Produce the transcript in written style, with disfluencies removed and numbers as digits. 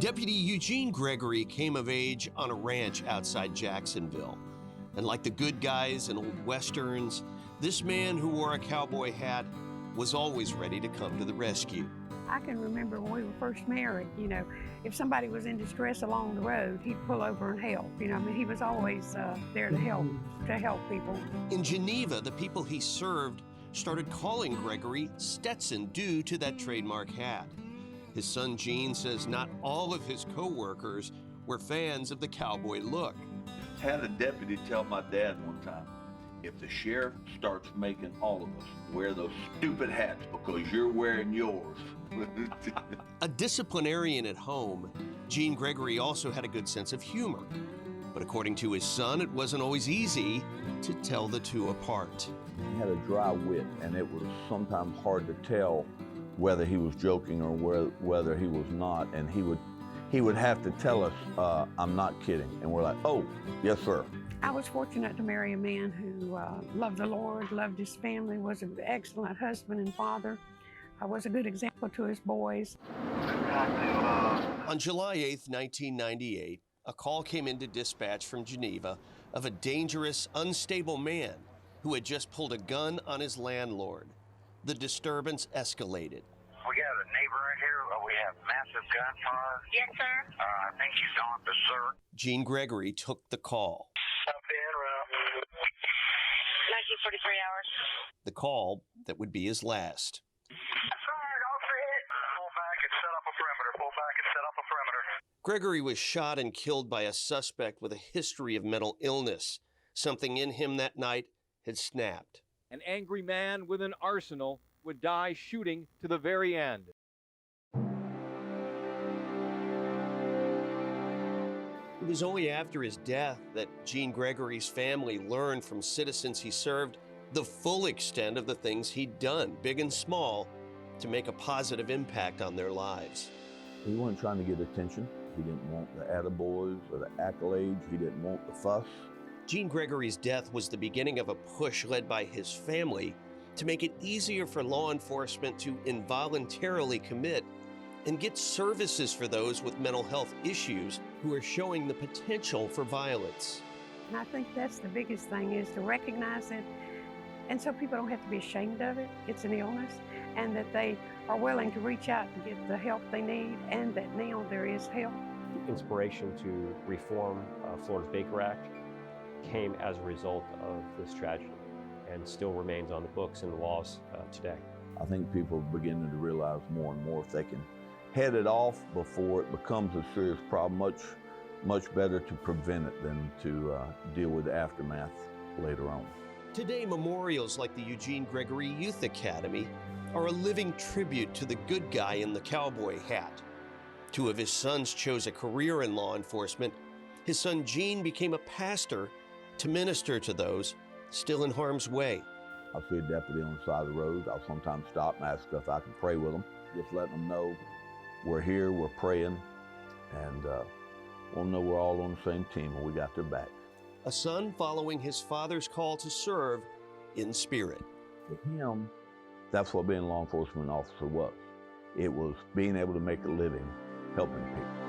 Deputy Eugene Gregory came of age on a ranch outside Jacksonville. And like the good guys in old westerns, this man who wore a cowboy hat was always ready to come to the rescue. I can remember when we were first married, if somebody was in distress along the road, he'd pull over and help. He was always there to help people. In Geneva, the people he served started calling Gregory Stetson due to that trademark hat. His son Gene says not all of his co-workers were fans of the cowboy look. Had a deputy tell my dad one time, if the sheriff starts making all of us wear those stupid hats because you're wearing yours. A disciplinarian at home, Gene Gregory also had a good sense of humor. But according to his son, it wasn't always easy to tell the two apart. He had a dry wit, and it was sometimes hard to tell whether he was joking or whether he was not. And he would have to tell us, I'm not kidding. And we're like, oh, yes, sir. I was fortunate to marry a man who loved the Lord, loved his family, was an excellent husband and father. I was a good example to his boys. On July 8th, 1998, a call came into dispatch from Geneva of a dangerous, unstable man who had just pulled a gun on his landlord. The disturbance escalated. We got a neighbor in here. We have massive gunfire. Yes, sir. I think he's on berserk. Gene Gregory took the call. Up in 1943 hours. The call that would be his last. Pull back and set up a perimeter. Pull back and set up a perimeter. Gregory was shot and killed by a suspect with a history of mental illness. Something in him that night had snapped. An angry man with an arsenal would die shooting to the very end. It was only after his death that Gene Gregory's family learned from citizens he served the full extent of the things he'd done, big and small, to make a positive impact on their lives. He wasn't trying to get attention. He didn't want the attaboys or the accolades. He didn't want the fuss. Gene Gregory's death was the beginning of a push led by his family to make it easier for law enforcement to involuntarily commit and get services for those with mental health issues who are showing the potential for violence. And I think that's the biggest thing, is to recognize it, and so people don't have to be ashamed of it. It's an illness, and that they are willing to reach out and get the help they need, and that now there is help. Inspiration to reform Florida's Baker Act came as a result of this tragedy and still remains on the books and the laws today. I think people are beginning to realize more and more if they can head it off before it becomes a serious problem. Much better to prevent it than to deal with the aftermath later on. Today, memorials like the Eugene Gregory Youth Academy are a living tribute to the good guy in the cowboy hat. Two of his sons chose a career in law enforcement. His son Gene became a pastor to minister to those still in harm's way. I'll see a deputy on the side of the road. I'll sometimes stop and ask if I can pray with them. Just letting them know we're here, we're praying, and we'll know we're all on the same team and we got their back. A son following his father's call to serve in spirit. For him, that's what being a law enforcement officer was. It was being able to make a living helping people.